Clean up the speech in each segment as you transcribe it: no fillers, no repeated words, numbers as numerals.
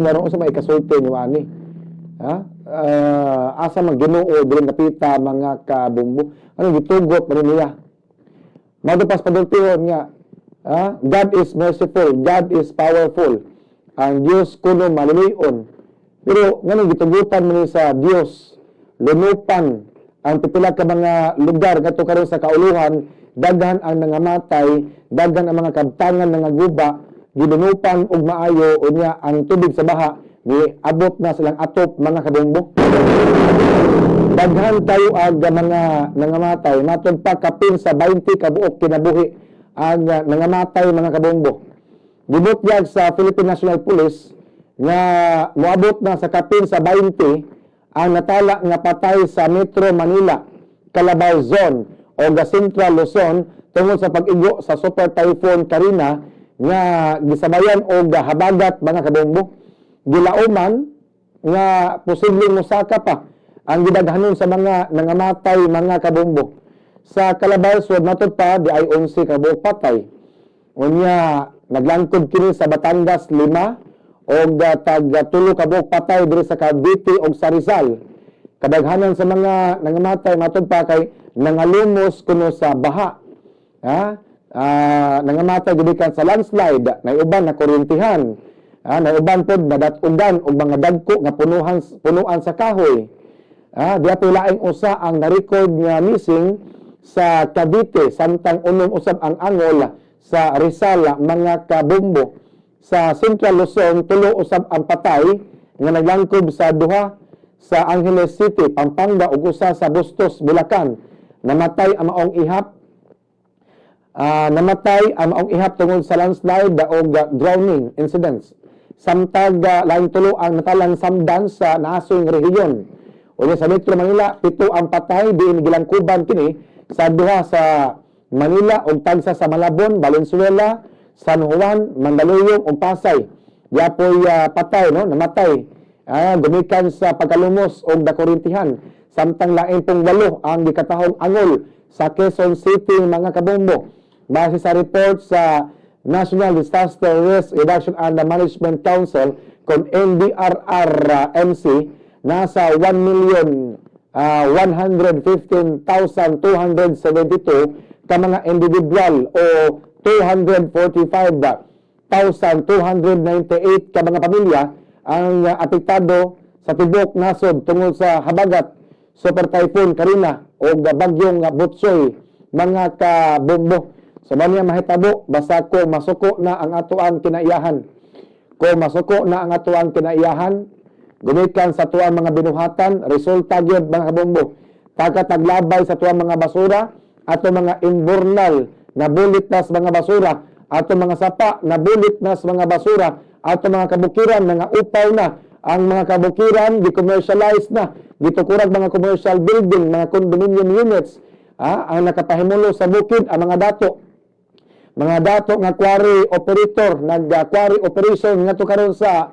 Naroon sa may kasulti ni Wani. Ha? Asa man Ginoo dili napita mga kabumbo. Ano gitugot man niya. Madupas padultiyon nga, God is merciful, God is powerful. Ang Dios kuno malilion. Pero ngano gitugutan man sa Dios, lumupan ang pipila ka mga lugar kadto karon sa kauluhan, daghan ang nangamatay, daghan ang mga kabtangan nangaguba, gilunupan og maayo unya ang tubig sa baha ni abot na silang atop mga kabumbo. Daghan tayo ang mga nangamatay, matod pa kapin sa 20 kabuok kinabuhi ang nangamatay mga kabumbo. Gibutyag sa Philippine National Police nga moabot na sa kapin sa 20 ang natala nga patay sa Metro Manila, Calabao Zone o Central Luzon tungod sa pag-igo sa Super Typhoon Karina nga gisabayan og habagat mga kabumbo. Gilauman nga posibleng mosaka pa ang gidaghanon sa mga nangamatay mga kabumbo. Sa Calabao Zone matod pa di ay 11 kabuok patay. Unya naglangkod kini sa Batangas 5 og tag 3 kabuok patay diri sa Cavite og sa Rizal. Kadaghanan sa mga nangamatay matod pa kay nangalumos kuno sa baha. Nangamatay gikan sa landslide, na uban na kuryentihan. Na uban pod nadatugan og mga dagko nga punuan sa kahoy. Diya laing usa ang na-record nga missing sa Cavite, samtang unong usab ang angol sa Rizal mga kabumbo. Sa Central Luzon, tulo usab ang patay nga naglangkob sa duha sa Angeles City, Pampanga ug usa sa Bustos, Bulacan. Namatay ang maong ihap tungod sa landslide o drowning incidents. Samtag laing tulo ang natalang samdan sa nasong rehiyon. Unya sa Metro Manila, 7 ang patay diin gilangkuban kini sa duha sa Manila ug tagsa sa Malabon, Valenzuela, San Juan, Mandaluyong ug Pasay. Diapoy patay namatay. Gumikan sa pagkalumos og dakurintihan. Samtang lain pong 8 ang gikatahong angol sa Quezon City mga kabombo. Base sa report sa National Disaster Risk Reduction and Management Council kung NDRRMC, nasa 1,115,272 ka mga individual o 245,298 ka mga pamilya ang apektado sa tibok nasod tungod sa habagat Super Typhoon Karina o bagyong Butsoy mga kabombo. So niya mahitabo basta ko masuko na ang atoang kinaiyahan. Ko masuko na ang atoang kinaiyahan, gumikan sa tuang mga binuhatan, resulta gyud mga kabombo. Taglabay sa tuang mga basura ato mga invernal na bulitnas mga basura, ato mga sapa na bulitnas mga basura, ato mga kabukiran mga upaw na, ang mga kabukiran gi-commercialize na, gitukurag mga commercial building, mga condominium units, ang nakapahimulo sa bukid ang mga dato nga quarry operator, nag-quarry operation nga to karon sa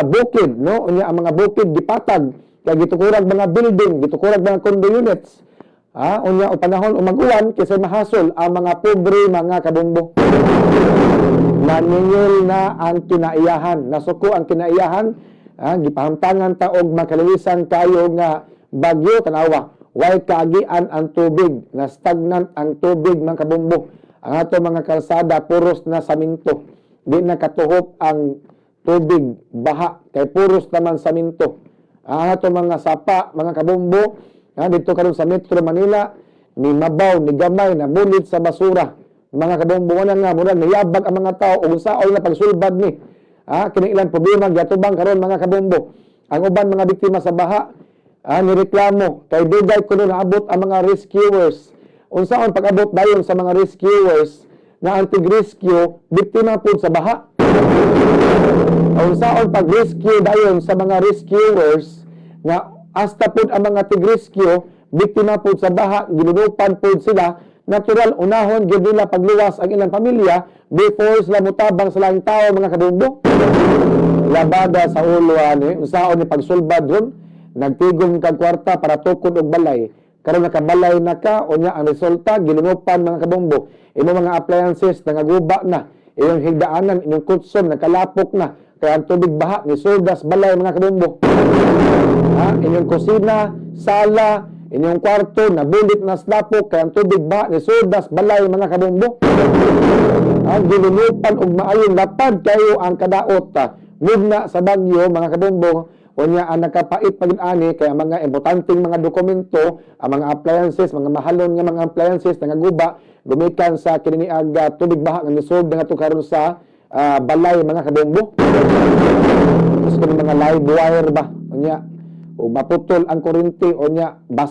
bukid, no? Unya ang mga bukid gipatag kay gitukurag mga building, gitukurag mga condo units. Unya o panahon umaguwan kasi mahasol ang mga pobre mga kabombo. Naningil na ang kinaiyahan, nasuko ang kinaiyahan, gipahamtangan ta og makaliwisan kayo nga bagyo tanawa. Way kaagian ang tubig, na stagnant ang tubig mga kabombo. Ang ato mga kalsada puros na saminto. Di na katuhop ang tubig, baha, kay puros naman saminto. Ang ato mga sapa, mga kabombo, dito karon sa Metro Manila, ni mabaw, ni gamay, na bulit sa basura. Mga kabombo, wala nga, muna niyabag ang mga tao, o saoy na pagsulbad ni. Kiniilan problema, gatubang karon mga kabombo. Ang uban mga biktima sa baha, nireklamo, kay dugay kuno naabot ang mga rescuers. Unsaon pag-abot dayon sa mga rescuers na anti-rescue, biktima po sa baha. Unsaon pag-rescue dayon sa mga rescuers nga hasta po ang mga tig-rescue, biktima po sa baha, ginunupan po sila, natural unahon gyud nila pagluwas ang ilang pamilya before sila mutabang sa laing tao mga kabombo. Labada sa ulo ani, unsaon ni pagsulbad ron, nagtigom kag kwarta para tukod og balay. Karon nakabalay na ka, unya ang resulta gilunupan mga kabombo. Imo mga appliances nangaguba na, iyong higdaanan, inyong kutson nakalapok na, kaya ang tubig baha ni Surdas balay mga kabombo. Ha, inyong kusina, sala, inyong kwarto, nabulit na slapok, kaya ang tubig baha ni Surdas balay mga kabombo. Ang gilulupan og maayong lapad kayo ang kadaot mugna sa bagyo mga kabombo. Unya ang nakapait pagin-ani kaya mga importanteng mga dokumento, ang mga appliances, mga mahalon nga mga appliances nga guba gumikan sa kini aga tubig baha nga misolve nga to karon sa balay mga kabombo. Tapos kung mga live wire ba unya o maputol ang kuryente unya basa